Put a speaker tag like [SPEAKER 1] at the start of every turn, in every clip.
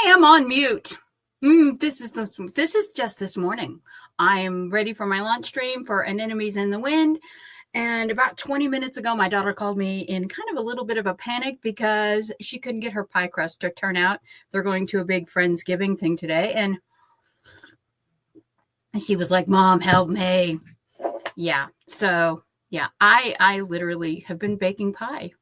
[SPEAKER 1] am on mute. This is just this morning. I am ready for my launch stream for Anemones in the Wind. And about 20 minutes ago, my daughter called me in kind of a little bit of a panic because she couldn't get her pie crust to turn out. They're going to a big Friendsgiving thing today. And she was like, Mom, help me. Yeah. So, yeah, I literally have been baking pie.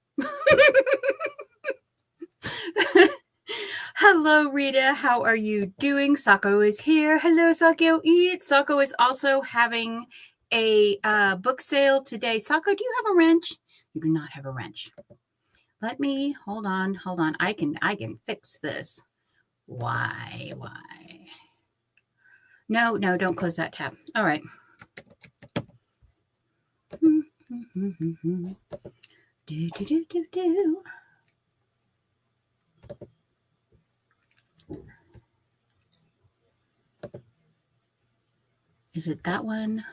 [SPEAKER 1] Hello, Rita. How are you doing? Sako is here. Hello, Sako Eats. Sako is also having a book sale today. Sako, do you have a wrench? You do not have a wrench. Let me hold on. I can fix this. Why? No, don't close that tab. All right. Do. Is it that one?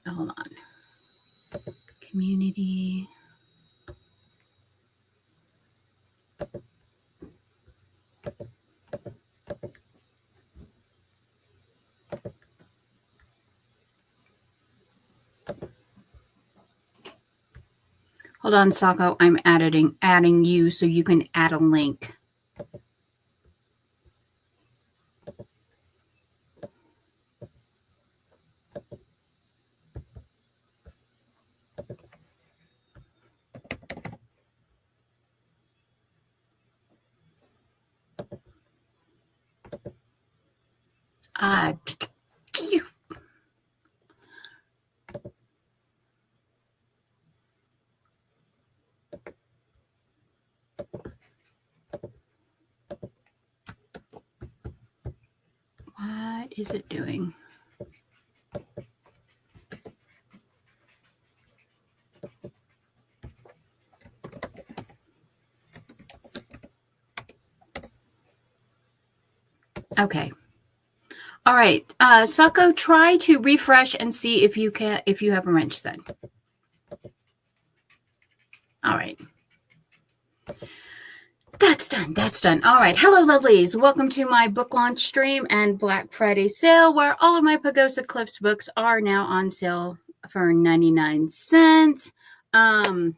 [SPEAKER 1] Hold on. Community. Hold on, Sako. I'm adding you so you can add a link. What is it doing? Okay. All right. Sako, try to refresh and see if you have a wrench then. All right. That's done. All right. Hello, lovelies. Welcome to my book launch stream and Black Friday sale, where all of my Pagosa Cliffs books are now on sale for 99 cents. I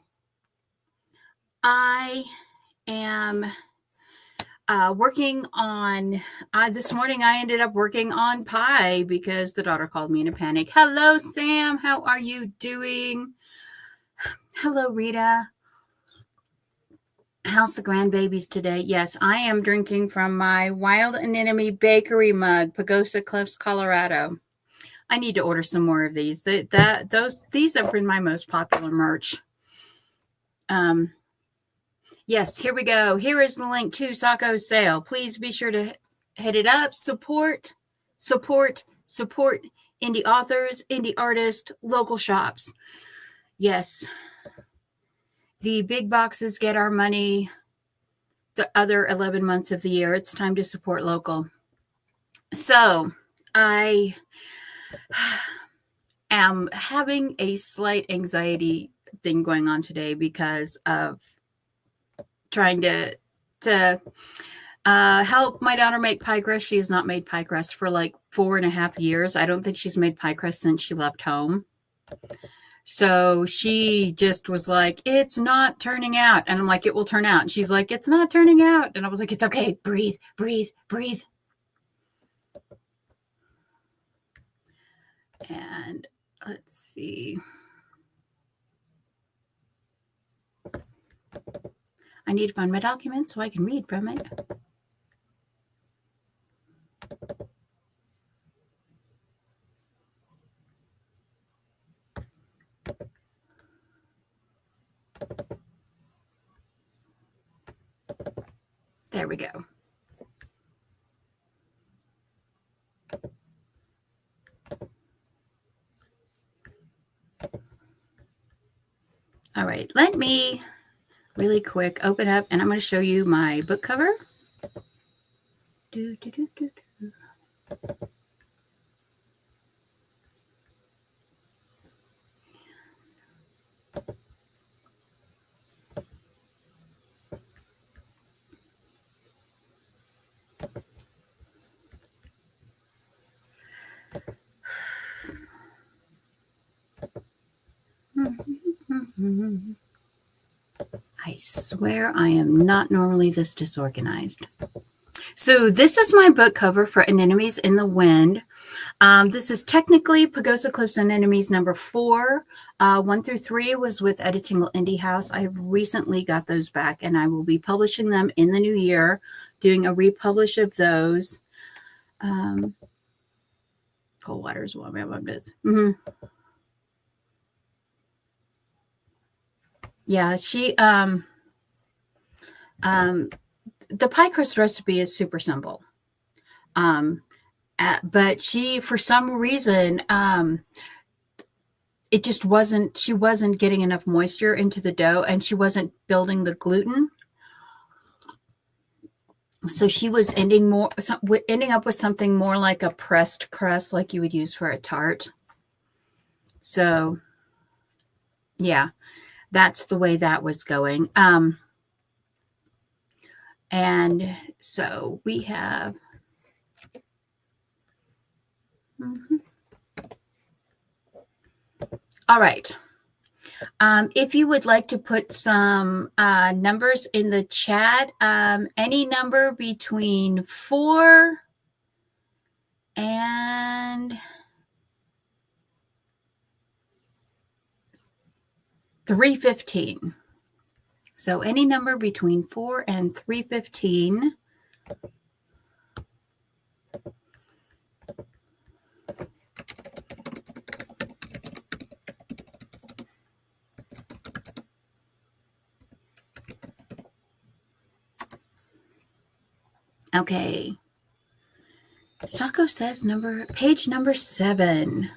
[SPEAKER 1] am working on, this morning I ended up working on pie because the daughter called me in a panic. Hello, Sam. How are you doing? Hello, Rita. How's the grandbabies today? Yes, I am drinking from my Wild Anemone Bakery mug, Pagosa Cliffs, Colorado. I need to order some more of these. These have been my most popular merch. Yes, here we go. Here is the link to Sako's sale. Please be sure to hit it up. Support indie authors, indie artists, local shops. Yes. The big boxes get our money the other 11 months of the year. It's time to support local. So I am having a slight anxiety thing going on today because of trying to help my daughter make pie crust. She has not made pie crust for like 4.5 years. I don't think she's made pie crust since she left home. So she just was like, it's not turning out. And I'm like, it will turn out. And she's like, it's not turning out. And I was like, it's okay. Breathe. And let's see. I need to find my document so I can read from it. There we go. All right, let me really quick open up and I'm going to show you my book cover. I swear I am not normally this disorganized. So this is my book cover for Anemones in the Wind. This is technically Pagosa Cliffs Anemones number 4. 1 through 3 was with Editingle Indie House. I have recently got those back, and I will be publishing them in the new year, doing a republish of those. Cold water's warm. Yeah, she the pie crust recipe is super simple. But she, for some reason, it just wasn't, she wasn't getting enough moisture into the dough, and she wasn't building the gluten. So she was ending up with something more like a pressed crust, like you would use for a tart. So yeah, that's the way that was going. And so we have, all right. If you would like to put some numbers in the chat, any number between 4 and 315. So any number between 4 and 315. Okay. Sako says page number 7.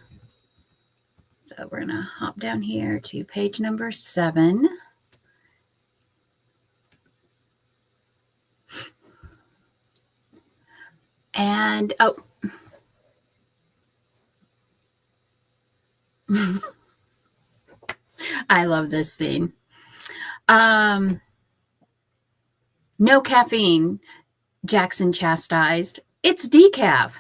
[SPEAKER 1] So we're going to hop down here to page number 7. And, oh. I love this scene. No caffeine, Jackson chastised. It's decaf.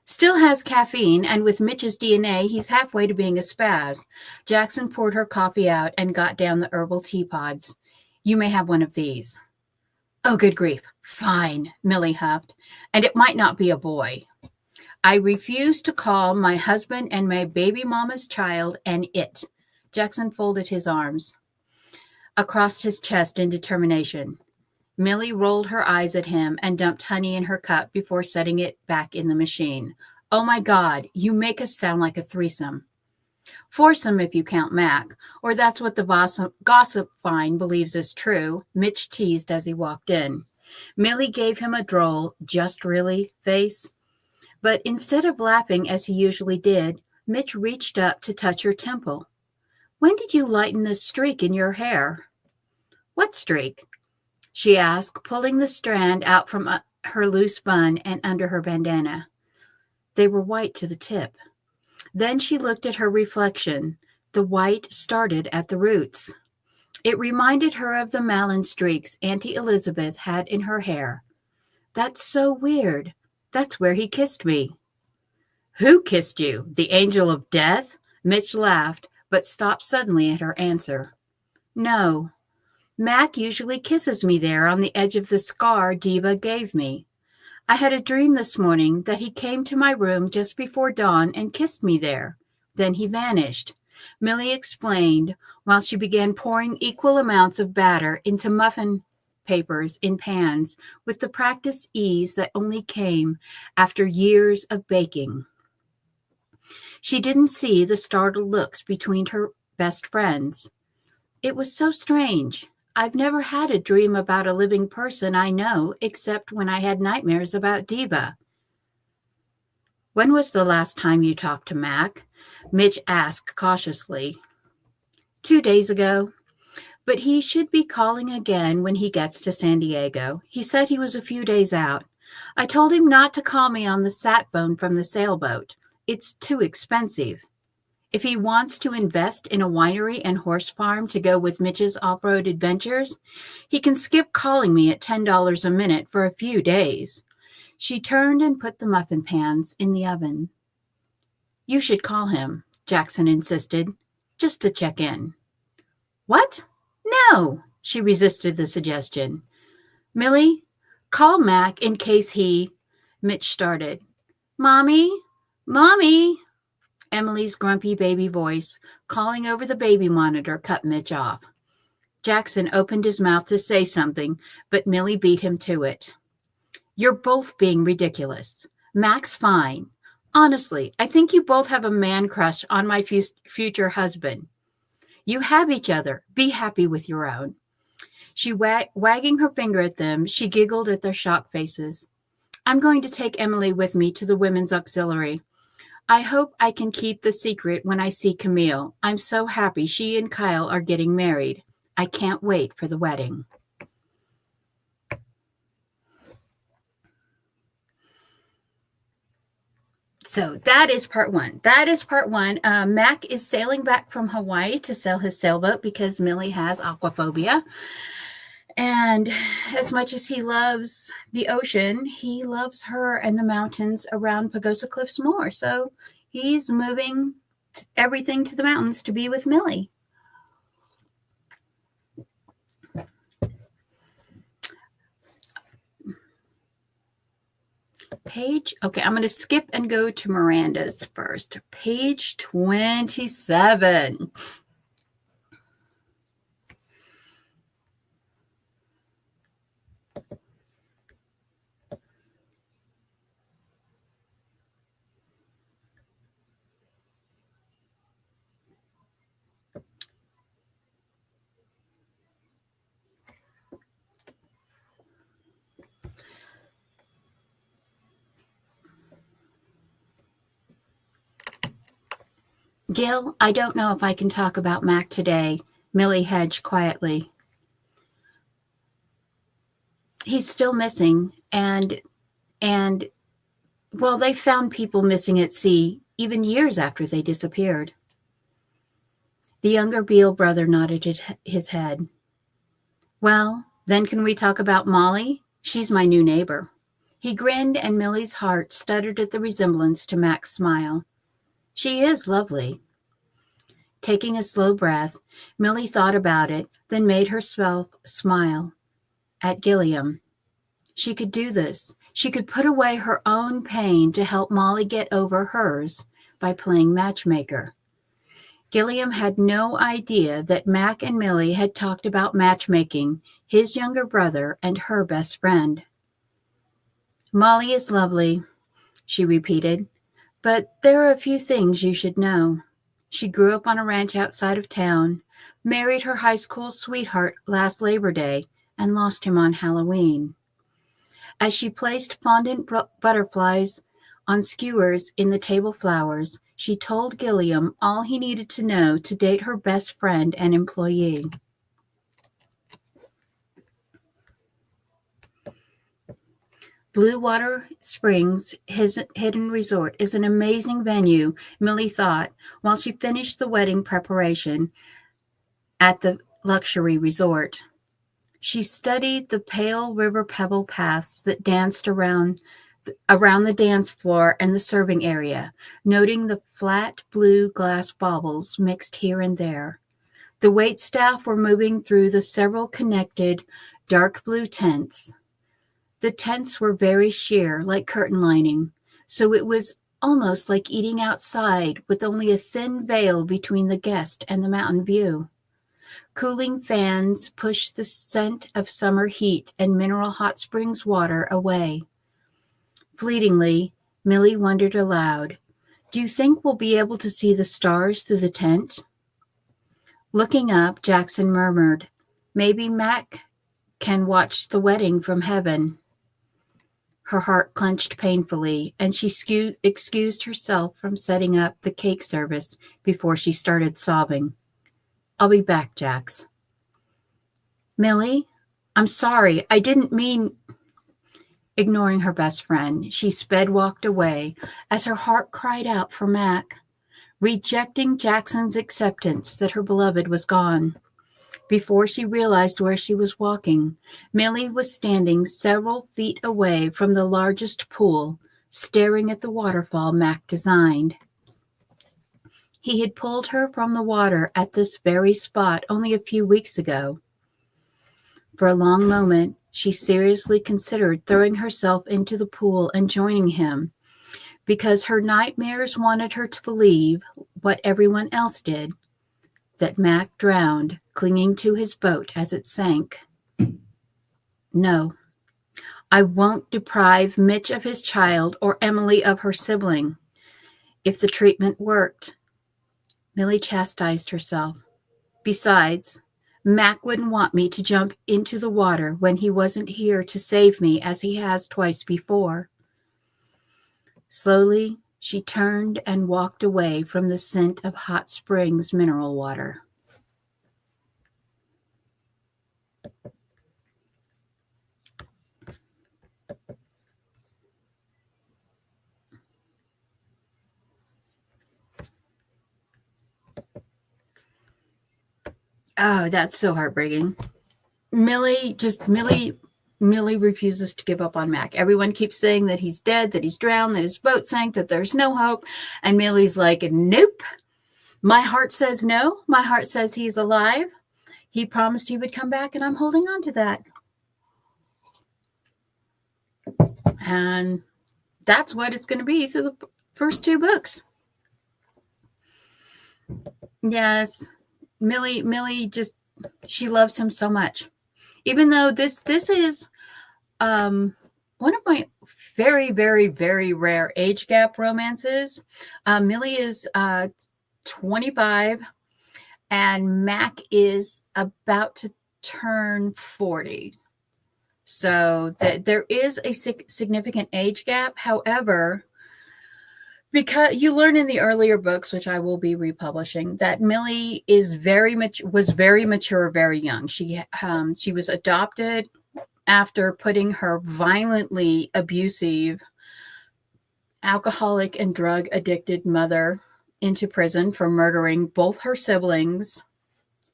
[SPEAKER 1] Still has caffeine, and with Mitch's DNA, he's halfway to being a spaz. Jackson poured her coffee out and got down the herbal tea pods. You may have one of these. Oh, good grief. Fine, Millie huffed. And it might not be a boy. I refuse to call my husband and my baby mama's child an it. Jackson folded his arms across his chest in determination. Millie rolled her eyes at him and dumped honey in her cup before setting it back in the machine. Oh my God, you make us sound like a threesome. Foursome if you count Mac, or that's what the gossip find believes is true, Mitch teased as he walked in. Millie gave him a droll, just really face. But instead of laughing as he usually did, Mitch reached up to touch her temple. When did you lighten this streak in your hair? What streak? She asked, pulling the strand out from her loose bun and under her bandana. They were white to the tip. Then she looked at her reflection. The white started at the roots. It reminded her of the Malin streaks Auntie Elizabeth had in her hair. That's so weird. That's where he kissed me. Who kissed you? The angel of death? Mitch laughed, but stopped suddenly at her answer. No. Mac usually kisses me there on the edge of the scar Diva gave me. I had a dream this morning that he came to my room just before dawn and kissed me there. Then he vanished. Millie explained while she began pouring equal amounts of batter into muffin papers in pans with the practiced ease that only came after years of baking. She didn't see the startled looks between her best friends. It was so strange. I've never had a dream about a living person I know, except when I had nightmares about Diva. When was the last time you talked to Mac? Mitch asked cautiously. 2 days ago. But he should be calling again when he gets to San Diego. He said he was a few days out. I told him not to call me on the sat phone from the sailboat. It's too expensive. If he wants to invest in a winery and horse farm to go with Mitch's off-road adventures, he can skip calling me at $10 a minute for a few days. She turned and put the muffin pans in the oven. You should call him, Jackson insisted, just to check in. What? No. She resisted the suggestion. Millie, call Mac in case he... Mitch started. Mommy, Mommy. Emily's grumpy baby voice, calling over the baby monitor, cut Mitch off. Jackson opened his mouth to say something, but Millie beat him to it. You're both being ridiculous. Mac's fine. Honestly, I think you both have a man crush on my future husband. You have each other. Be happy with your own. She wagging her finger at them, she giggled at their shocked faces. I'm going to take Emily with me to the women's auxiliary. I hope I can keep the secret when I see Camille. I'm so happy she and Kyle are getting married. I can't wait for the wedding. So that is part one. Mac is sailing back from Hawaii to sail his sailboat because Millie has aquaphobia. And as much as he loves the ocean, he loves her and the mountains around Pagosa Cliffs more. So he's moving everything to the mountains to be with Millie. Okay, I'm going to skip and go to Miranda's first. Page 27. Gil, I don't know if I can talk about Mac today, Millie hedged quietly. He's still missing, and well, they found people missing at sea even years after they disappeared. The younger Beale brother nodded his head. Well, then can we talk about Molly? She's my new neighbor. He grinned, and Millie's heart stuttered at the resemblance to Mac's smile. She is lovely. Taking a slow breath, Millie thought about it, then made herself smile at Gilliam. She could do this. She could put away her own pain to help Molly get over hers by playing matchmaker. Gilliam had no idea that Mac and Millie had talked about matchmaking, his younger brother and her best friend. Molly is lovely, she repeated, but there are a few things you should know. She grew up on a ranch outside of town, married her high school sweetheart last Labor Day, and lost him on Halloween. As she placed fondant butterflies on skewers in the table flowers, she told Gilliam all he needed to know to date her best friend and employee. Blue Water Springs, his hidden resort, is an amazing venue, Millie thought, while she finished the wedding preparation at the luxury resort. She studied the pale river pebble paths that danced around the dance floor and the serving area, noting the flat blue glass baubles mixed here and there. The waitstaff were moving through the several connected dark blue tents. The tents were very sheer, like curtain lining, so it was almost like eating outside with only a thin veil between the guest and the mountain view. Cooling fans pushed the scent of summer heat and mineral hot springs water away. Fleetingly, Millie wondered aloud, do you think we'll be able to see the stars through the tent? Looking up, Jackson murmured, maybe Mac can watch the wedding from heaven. Her heart clenched painfully, and she excused herself from setting up the cake service before she started sobbing. I'll be back, Jax. Millie, I'm sorry. I didn't mean... Ignoring her best friend, she walked away as her heart cried out for Mac, rejecting Jackson's acceptance that her beloved was gone. Before she realized where she was walking, Millie was standing several feet away from the largest pool, staring at the waterfall Mac designed. He had pulled her from the water at this very spot only a few weeks ago. For a long moment, she seriously considered throwing herself into the pool and joining him, because her nightmares wanted her to believe what everyone else did, that Mac drowned, clinging to his boat as it sank. No, I won't deprive Mitch of his child or Emily of her sibling. If the treatment worked, Millie chastised herself. Besides, Mac wouldn't want me to jump into the water when he wasn't here to save me as he has twice before. Slowly, she turned and walked away from the scent of hot springs mineral water. Oh, that's so heartbreaking. Millie refuses to give up on Mac. Everyone keeps saying that he's dead, that he's drowned, that his boat sank, that there's no hope. And Millie's like, nope. My heart says no. My heart says he's alive. He promised he would come back, and I'm holding on to that. And that's what it's going to be through the first two books. Yes. Millie just, she loves him so much. Even though this is one of my very, very, very rare age gap romances. Millie is 25 and Mac is about to turn 40. So there is a significant age gap. However, because you learn in the earlier books, which I will be republishing, that Millie is was very mature, very young. She was adopted after putting her violently abusive, alcoholic and drug addicted mother into prison for murdering both her siblings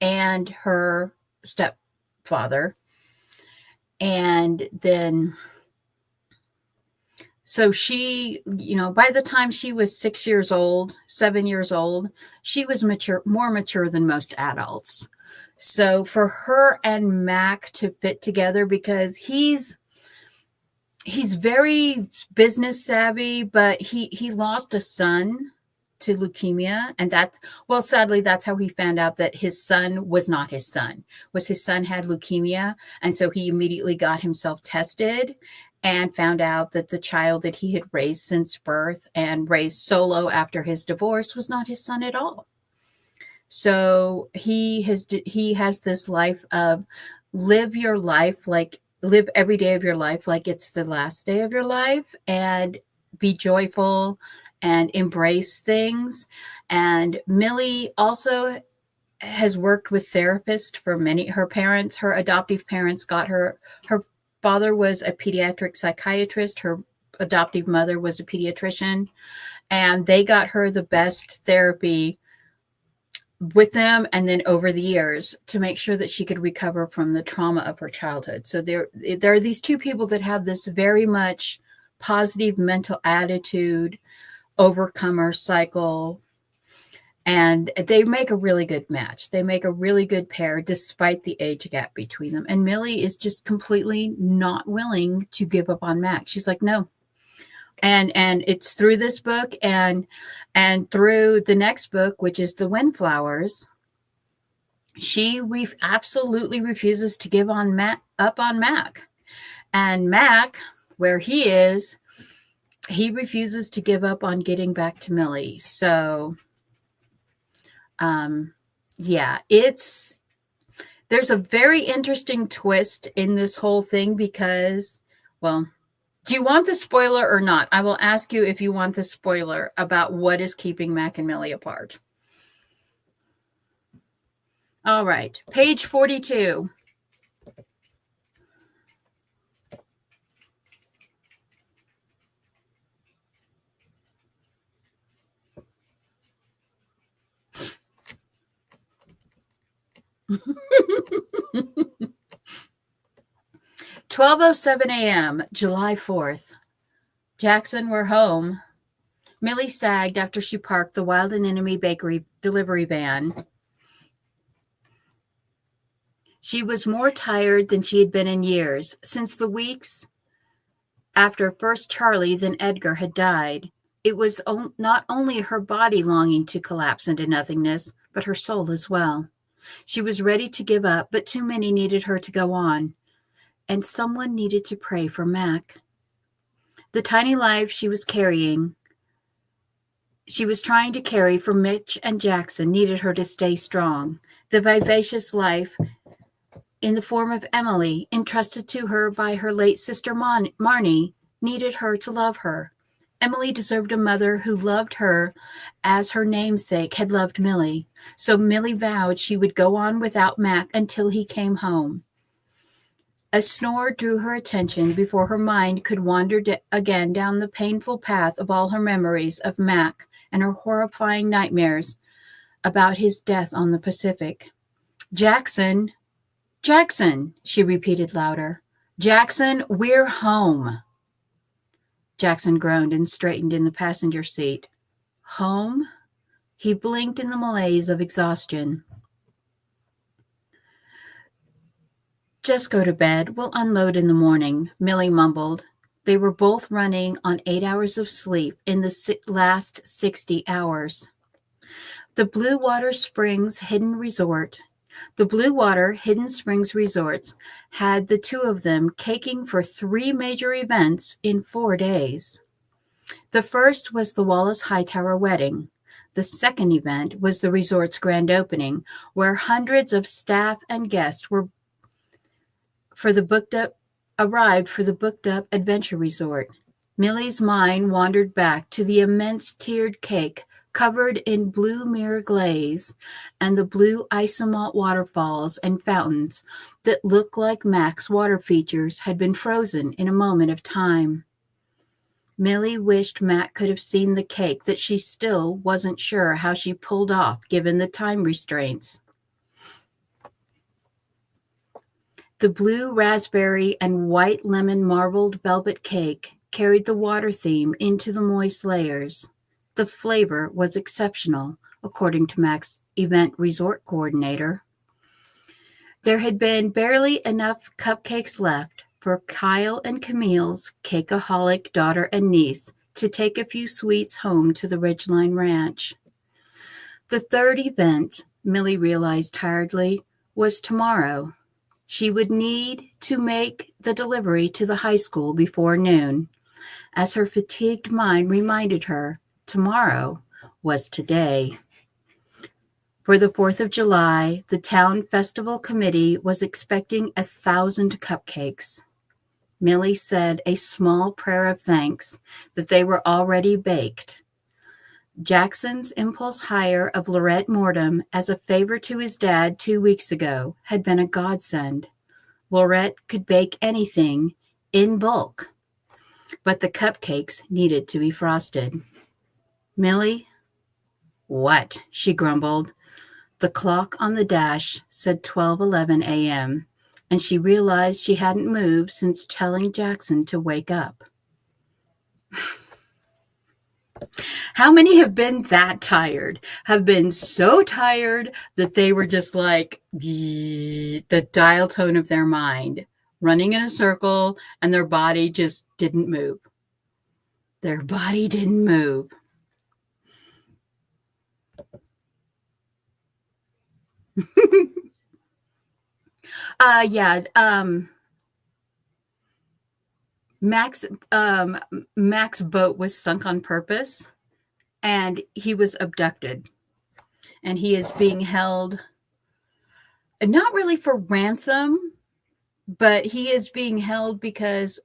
[SPEAKER 1] and her stepfather. And then, so she, by the time she was 7 years old, she was more mature than most adults. So for her and Mac to fit together, because he's very business savvy, but he lost a son to leukemia, and sadly that's how he found out that his son was not his son. His son had leukemia, and so he immediately got himself tested and found out that the child that he had raised since birth and raised solo after his divorce was not his son at all. So he has this life of live every day of your life like it's the last day of your life, and be joyful and embrace things. And Millie also has worked with therapists for her adoptive parents got her father was a pediatric psychiatrist, her adoptive mother was a pediatrician, and they got her the best therapy with them and then over the years to make sure that she could recover from the trauma of her childhood. So there are these two people that have this very much positive mental attitude, overcomer cycle, and they make a really good match. They make a really good pair despite the age gap between them. And Millie is just completely not willing to give up on Mac. She's like, no. And it's through this book and through the next book, which is The Windflowers, she absolutely refuses to give up on Mac. And Mac, where he is, he refuses to give up on getting back to Millie. So, there's a very interesting twist in this whole thing because, well, do you want the spoiler or not? I will ask you if you want the spoiler about what is keeping Mac and Millie apart. All right, page 42. – 12:07 a.m., July 4th. Jackson, we're home. Millie sagged after she parked the Wild Anemone Bakery delivery van. She was more tired than she had been in years, since the weeks after first Charlie then Edgar had died. It was not only her body longing to collapse into nothingness, but her soul as well. She was ready to give up, but too many needed her to go on, and someone needed to pray for Mac. The tiny life she was trying to carry for Mitch and Jackson needed her to stay strong. The vivacious life in the form of Emily, entrusted to her by her late sister Marnie, needed her to love her. Emily deserved a mother who loved her as her namesake had loved Millie, so Millie vowed she would go on without Mac until he came home. A snore drew her attention before her mind could wander again down the painful path of all her memories of Mac and her horrifying nightmares about his death on the Pacific. Jackson, Jackson, she repeated louder. Jackson, we're home. Jackson groaned and straightened in the passenger seat. Home? He blinked in the malaise of exhaustion. Just go to bed. We'll unload in the morning, Millie mumbled. They were both running on 8 hours of sleep in the last 60 hours. The Blue Water Hidden Springs Resorts had the two of them caking for 3 major events in 4 days. The first was the Wallace Hightower wedding. The second event was the resort's grand opening, where hundreds of staff and guests arrived for the booked up adventure resort. Millie's mind wandered back to the immense tiered cake covered in blue mirror glaze and the blue isomalt waterfalls and fountains that looked like Mac's water features had been frozen in a moment of time. Millie wished Mac could have seen the cake that she still wasn't sure how she pulled off given the time restraints. The blue raspberry and white lemon marbled velvet cake carried the water theme into the moist layers. The flavor was exceptional, according to Mac's event resort coordinator. There had been barely enough cupcakes left for Kyle and Camille's cakeaholic daughter and niece to take a few sweets home to the Ridgeline Ranch. The third event, Millie realized tiredly, was tomorrow. She would need to make the delivery to the high school before noon. As her fatigued mind reminded her, tomorrow was today. For the 4th of July, the town festival committee was expecting 1,000 cupcakes. Millie said a small prayer of thanks that they were already baked. Jackson's impulse hire of Lorette Mortem as a favor to his dad 2 weeks ago had been a godsend. Lorette could bake anything in bulk, but the cupcakes needed to be frosted. Millie? What? She grumbled. The clock on the dash said 12:11 a.m., and she realized she hadn't moved since telling Jackson to wake up. How many have been that tired? Have been so tired that they were just like the dial tone of their mind, running in a circle, and their body just didn't move. Their body didn't move. Mac's boat was sunk on purpose, and he was abducted, and he is being held, not really for ransom, but he is being held because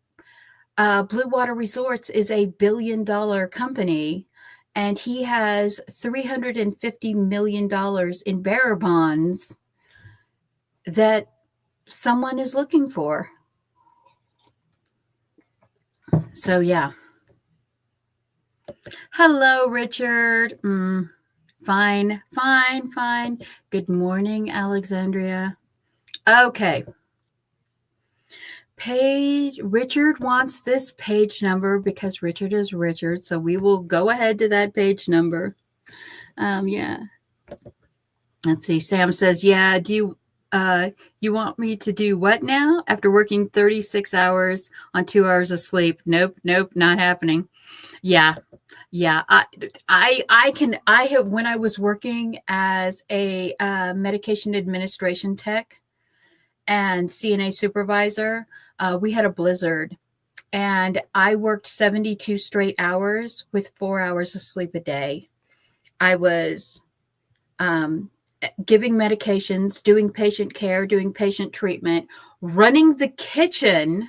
[SPEAKER 1] Blue Water Resorts is a $1 billion company, and he has $350 million in bearer bonds that someone is looking for. So, yeah. Hello, Richard. Fine. Good morning, Alexandria. Okay. Richard wants this page number because Richard is Richard, so we will go ahead to that page number. Yeah. Let's see. Sam says, yeah, do You want me to do what now? After working 36 hours on 2 hours of sleep? Nope, not happening. Yeah, yeah. I have, when I was working as a medication administration tech and CNA supervisor, we had a blizzard and I worked 72 straight hours with 4 hours of sleep a day. I was giving medications, doing patient care, doing patient treatment, running the kitchen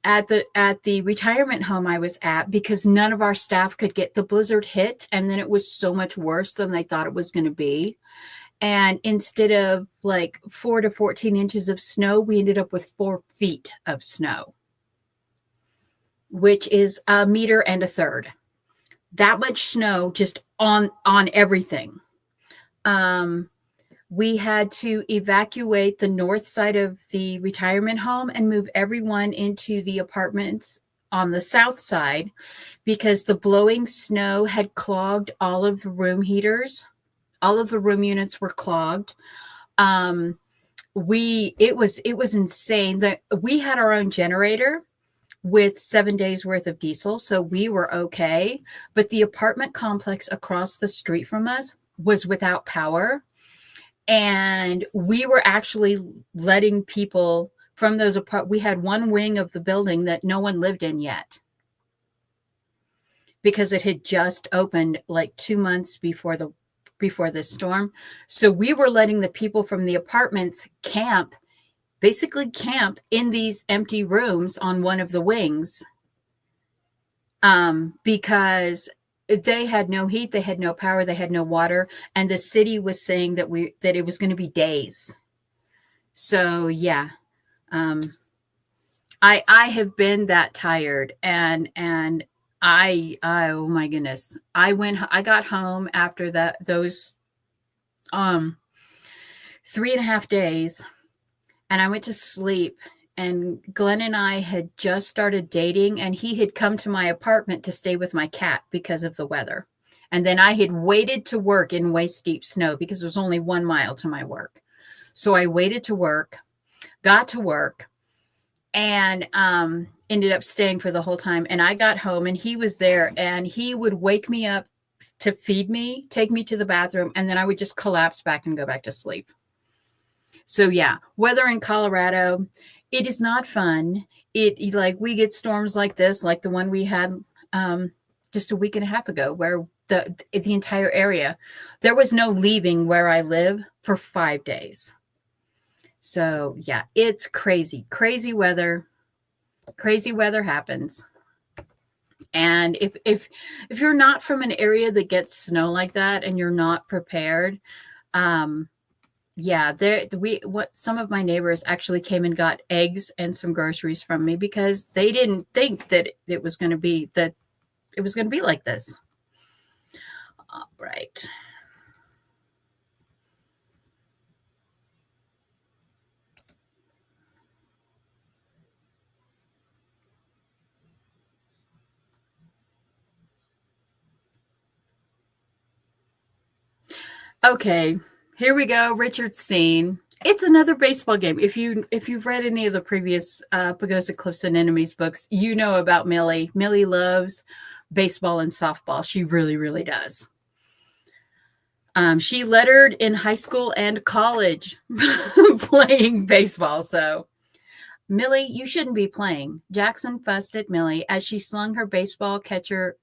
[SPEAKER 1] at the retirement home I was at because none of our staff could get the blizzard hit, and then it was so much worse than they thought it was going to be. And instead of like 4 to 14 inches of snow, we ended up with 4 feet of snow, which is 1.33 meters. That much snow just on everything. We had to evacuate the north side of the retirement home and move everyone into the apartments on the south side because the blowing snow had clogged all of the room heaters. All of the room units were clogged. It was insane that we had our own generator with 7 days worth of diesel, so we were okay. But the apartment complex across the street from us was without power. And we were actually letting people from those we had one wing of the building that no one lived in yet because it had just opened like 2 months before this storm. So we were letting the people from the apartments basically camp in these empty rooms on one of the wings because they had no heat, they had no power, they had no water, and the city was saying that it was going to be days. So yeah, I have been that tired, and oh my goodness, I got home after those 3.5 days, and I went to sleep. And Glenn and I had just started dating, and he had come to my apartment to stay with my cat because of the weather. And then I had waited to work in waist deep snow because it was only 1 mile to my work. So I waited to work, got to work, and ended up staying for the whole time. And I got home, and he was there, and he would wake me up to feed me, take me to the bathroom, and then I would just collapse back and go back to sleep. So yeah, weather in Colorado, it is not fun. We get storms like this, like the one we had just a week and a half ago, where the entire area, there was no leaving where I live for 5 days. So yeah, it's crazy weather. Crazy weather happens. And if you're not from an area that gets snow like that and you're not prepared, yeah, some of my neighbors actually came and got eggs and some groceries from me because they didn't think that it was going to be like this. All right. Okay, here we go. Richard's scene. It's another baseball game. If you've read any of the previous Pagosa Cliffs and Anemones books, you know about Millie. Millie loves baseball and softball. She really, really does. She lettered in high school and college playing baseball. So, Millie, you shouldn't be playing. Jackson fussed at Millie as she slung her baseball catcher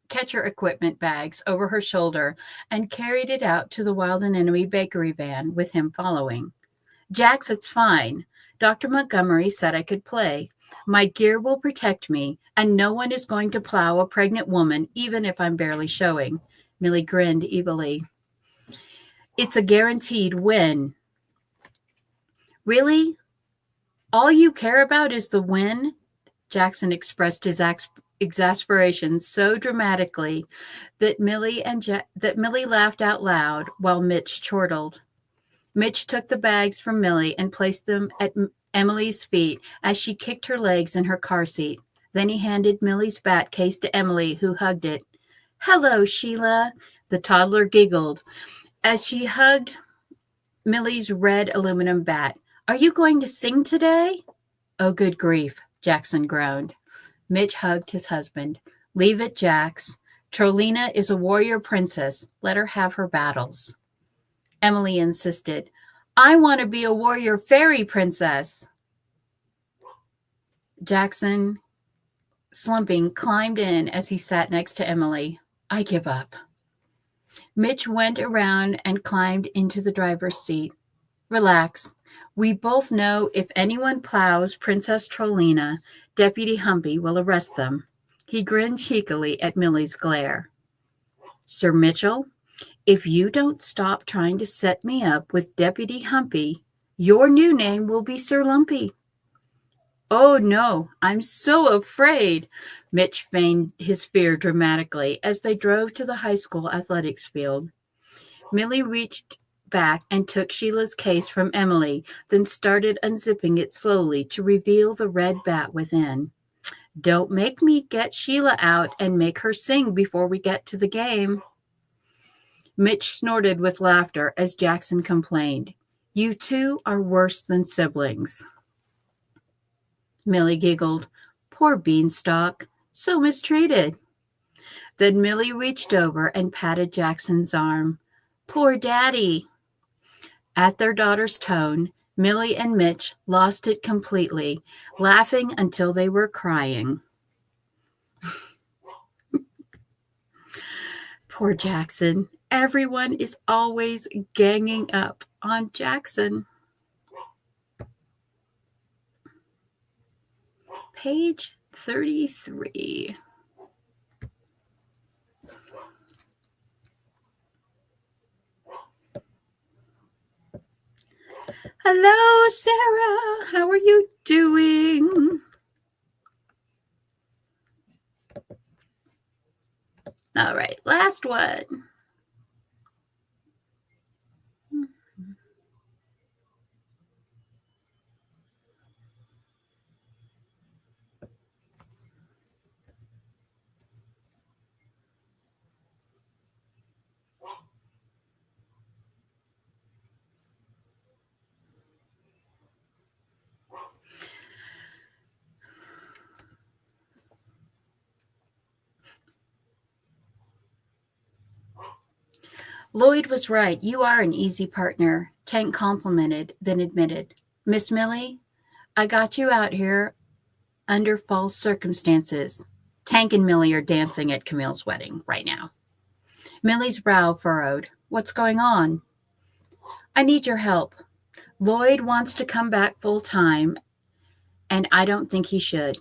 [SPEAKER 1] equipment bags over her shoulder and carried it out to the Wild Anemone bakery van with him following. Jax, it's fine. Dr. Montgomery said I could play. My gear will protect me, and no one is going to plow a pregnant woman, even if I'm barely showing. Millie grinned evilly. It's a guaranteed win. Really? All you care about is the win? Jackson expressed his exasperation so dramatically that Millie laughed out loud while Mitch chortled. Mitch took the bags from Millie and placed them at Emily's feet as she kicked her legs in her car seat. Then he handed Millie's bat case to Emily, who hugged it. Hello, Sheila, the toddler giggled as she hugged Millie's red aluminum bat. Are you going to sing today? Oh, good grief, Jackson groaned. Mitch hugged his husband. Leave it, Jax. Trolina is a warrior princess. Let her have her battles. Emily insisted. I want to be a warrior fairy princess. Jackson, slumping, climbed in as he sat next to Emily. I give up. Mitch went around and climbed into the driver's seat. Relax. We both know if anyone plows Princess Trolina, Deputy Humpy will arrest them. He grinned cheekily at Millie's glare. Sir Mitchell, if you don't stop trying to set me up with Deputy Humpy, your new name will be Sir Lumpy. Oh, no, I'm so afraid. Mitch feigned his fear dramatically as they drove to the high school athletics field. Millie reached back and took Sheila's case from Emily, then started unzipping it slowly to reveal the red bat within. Don't make me get Sheila out and make her sing before we get to the game. Mitch snorted with laughter as Jackson complained. You two are worse than siblings. Millie giggled. Poor Beanstalk, so mistreated. Then Millie reached over and patted Jackson's arm. Poor Daddy. At their daughter's tone, Millie and Mitch lost it completely, laughing until they were crying. Poor Jackson. Everyone is always ganging up on Jackson. Page 33. Hello, Sarah. How are you doing? All right, last one. Lloyd was right. You are an easy partner, Tank complimented, then admitted. Miss Millie, I got you out here under false circumstances. Tank and Millie are dancing at Camille's wedding right now. Millie's brow furrowed. What's going on? I need your help. Lloyd wants to come back full time, and I don't think he should.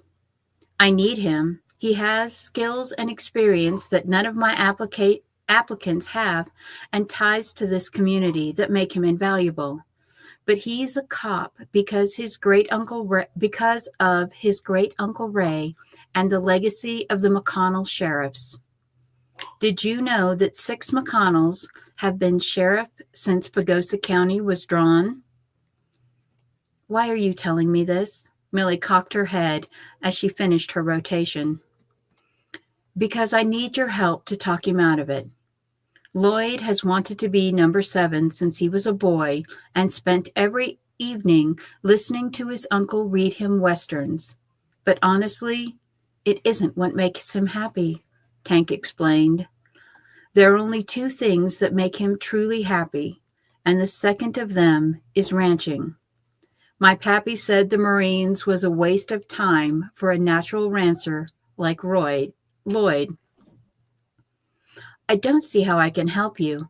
[SPEAKER 1] I need him. He has skills and experience that none of my applicants have and ties to this community that make him invaluable. But he's a cop because of his great uncle Ray and the legacy of the McConnell sheriffs. Did you know that 6 McConnells have been sheriff since Pagosa County was drawn? Why are you telling me this? Millie cocked her head as she finished her rotation. Because I need your help to talk him out of it. Lloyd has wanted to be number 7 since he was a boy and spent every evening listening to his uncle read him westerns. But honestly, it isn't what makes him happy, Tank explained. There are only 2 things that make him truly happy, and the second of them is ranching. My pappy said the Marines was a waste of time for a natural rancher like Lloyd. I don't see how I can help you.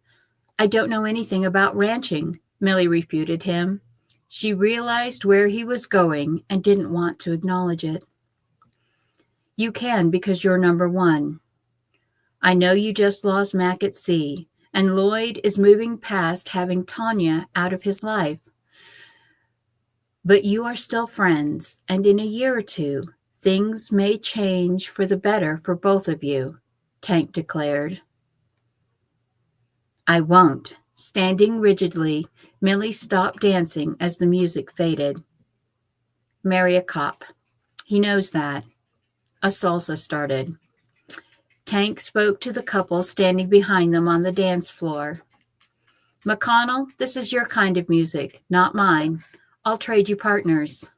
[SPEAKER 1] I don't know anything about ranching, Millie refuted him. She realized where he was going and didn't want to acknowledge it. You can because you're number 1. I know you just lost Mac at sea, and Lloyd is moving past having Tanya out of his life. But you are still friends, and in a year or 2, things may change for the better for both of you, Tank declared. I won't. Standing rigidly, Millie stopped dancing as the music faded. Marry a cop. He knows that. A salsa started. Tank spoke to the couple standing behind them on the dance floor. McConnell, this is your kind of music, not mine. I'll trade you partners.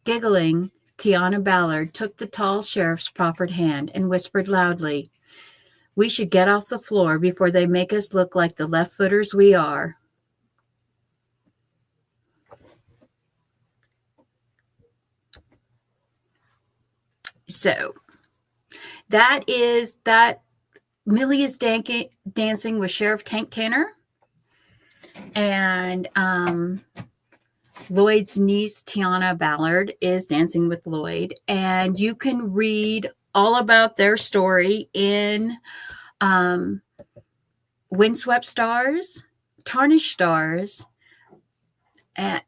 [SPEAKER 1] Giggling, Tiana Ballard took the tall sheriff's proffered hand and whispered loudly, "We should get off the floor before they make us look like the left-footers we are." So that Millie is dancing with Sheriff Tank Tanner, and Lloyd's niece, Tiana Ballard, is dancing with Lloyd, and you can read all about their story in Windswept Stars, Tarnished Stars, and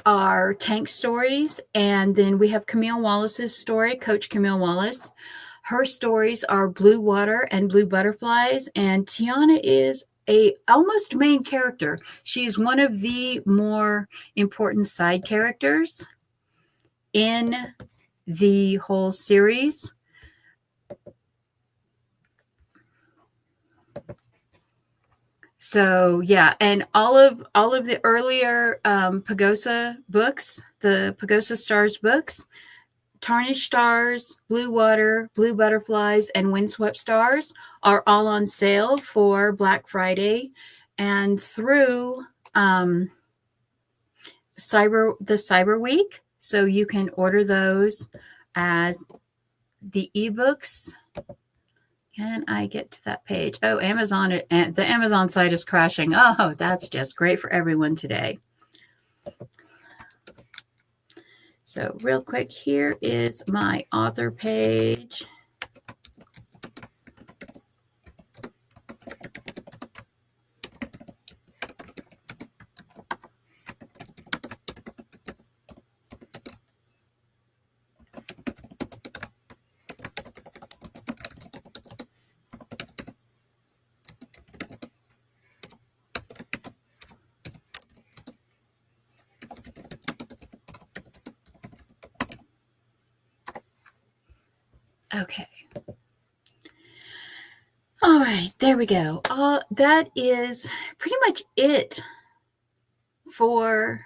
[SPEAKER 1] our Tank stories, and then we have Camille Wallace's story, Coach Camille Wallace. Her stories are Blue Water and Blue Butterflies, and Tiana is a almost main character. She's one of the more important side characters in the whole series. So yeah, and all of the earlier Pagosa books, the Pagosa Stars books, Tarnished Stars, Blue Water, Blue Butterflies, and Windswept Stars are all on sale for Black Friday and through the Cyber Week. So you can order those as the ebooks. Can I get to that page? Oh, Amazon, the Amazon site is crashing. Oh, that's just great for everyone today. So real quick, here is my author page. Okay. All right, there we go. That is pretty much it for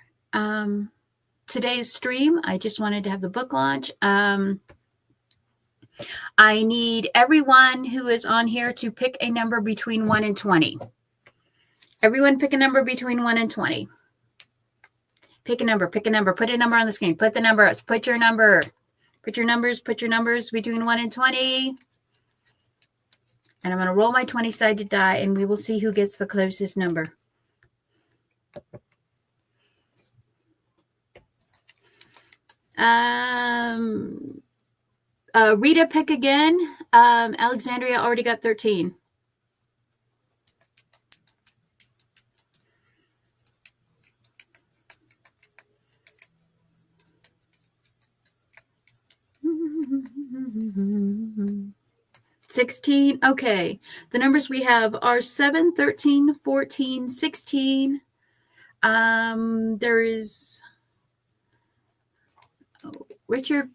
[SPEAKER 1] today's stream. I just wanted to have the book launch. I need everyone who is on here to pick a number between 1 and 20. Everyone pick a number between 1 and 20. Pick a number, put a number on the screen, put the number up, put your number. Put your numbers between 1 and 20. And I'm going to roll my 20-sided die, and we will see who gets the closest number. Rita, pick again. Alexandria already got 13. Mm-hmm. 16. Okay. The numbers we have are 7, 13, 14, 16. There is Richard.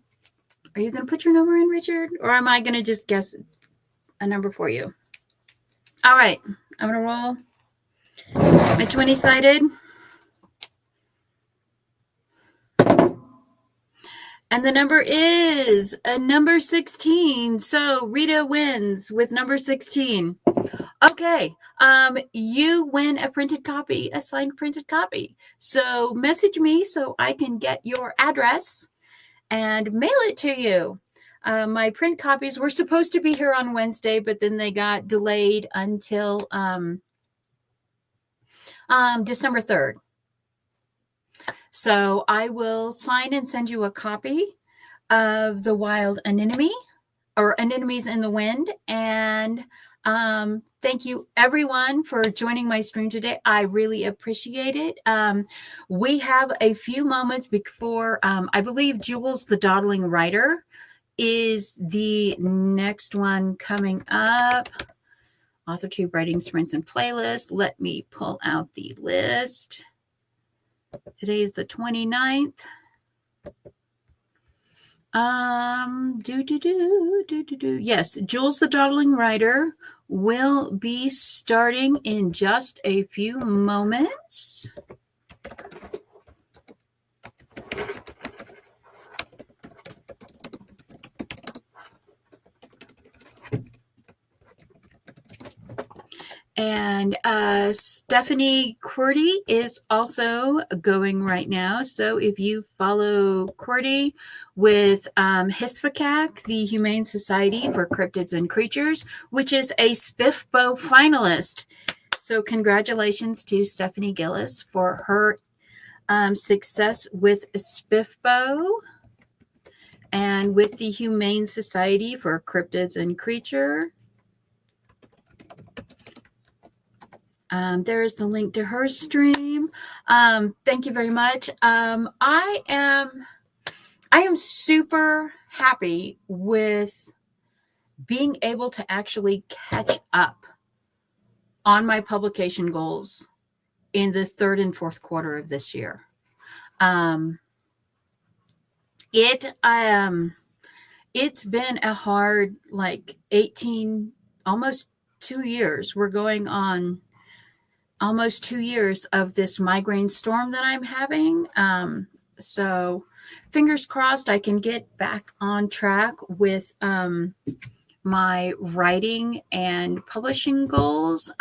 [SPEAKER 1] Are you going to put your number in, Richard? Or am I going to just guess a number for you? All right. I'm going to roll my 20-sided. And the number is a number 16. So Rita wins with number 16. Okay. You win a printed copy, a signed printed copy. So message me so I can get your address and mail it to you. My print copies were supposed to be here on Wednesday, but then they got delayed until December 3rd. So I will sign and send you a copy of The Wild Anemone, or Anemones in the Wind. And thank you, everyone, for joining my stream today. I really appreciate it. We have a few moments before, I believe Jules the Dawdling Writer is the next one coming up. AuthorTube Writing Sprints and Playlists. Let me pull out the list. Today is the 29th. Yes, Jules the Dawdling Writer will be starting in just a few moments. And Stephanie Cordy is also going right now. So if you follow Cordy with HISFACAC, the Humane Society for Cryptids and Creatures, which is a SPIFBO finalist. So congratulations to Stephanie Gillis for her success with SPIFBO and with the Humane Society for Cryptids and Creatures. There's the link to her stream. Thank you very much. I am super happy with being able to actually catch up on my publication goals in the third and fourth quarter of this year. It's been a hard, 18, almost 2 years. We're going on almost 2 years of this migraine storm that I'm having. So fingers crossed I can get back on track with my writing and publishing goals.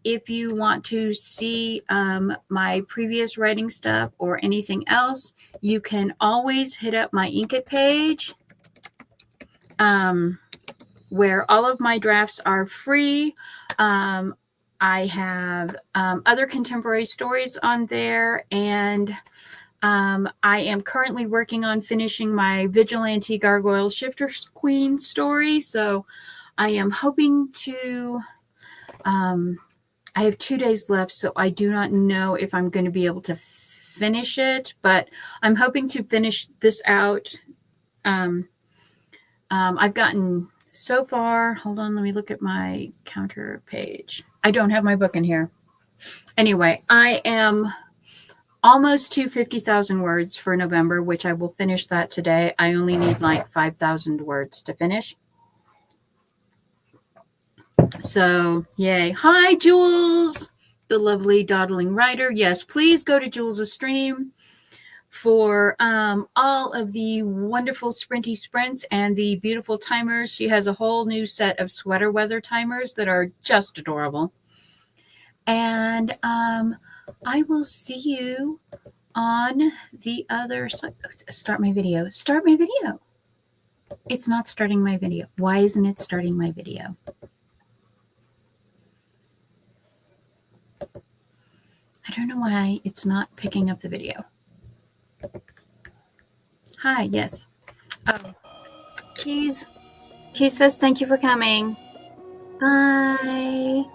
[SPEAKER 1] If you want to see my previous writing stuff or anything else, you can always hit up my Inkit page, where all of my drafts are free. I have other contemporary stories on there, and I am currently working on finishing my Vigilante Gargoyle Shifter Queen story. So I am hoping to, I have 2 days left, so I do not know if I'm going to be able to finish it, but I'm hoping to finish this out. I've gotten so far, hold on, let me look at my counter page. I don't have my book in here. Anyway, I am almost to 50,000 words for November, which I will finish that today. I only need 5,000 words to finish. So, yay. Hi, Jules, the lovely dawdling writer. Yes, please go to Jules' stream for all of the wonderful sprinty sprints and the beautiful timers. She has a whole new set of sweater weather timers that are just adorable. And I will see you on the other side. Start my video. Start my video. It's not starting my video. Why isn't it starting my video? I don't know why it's not picking up the video. Hi, yes. Oh, Keys says thank you for coming. Bye.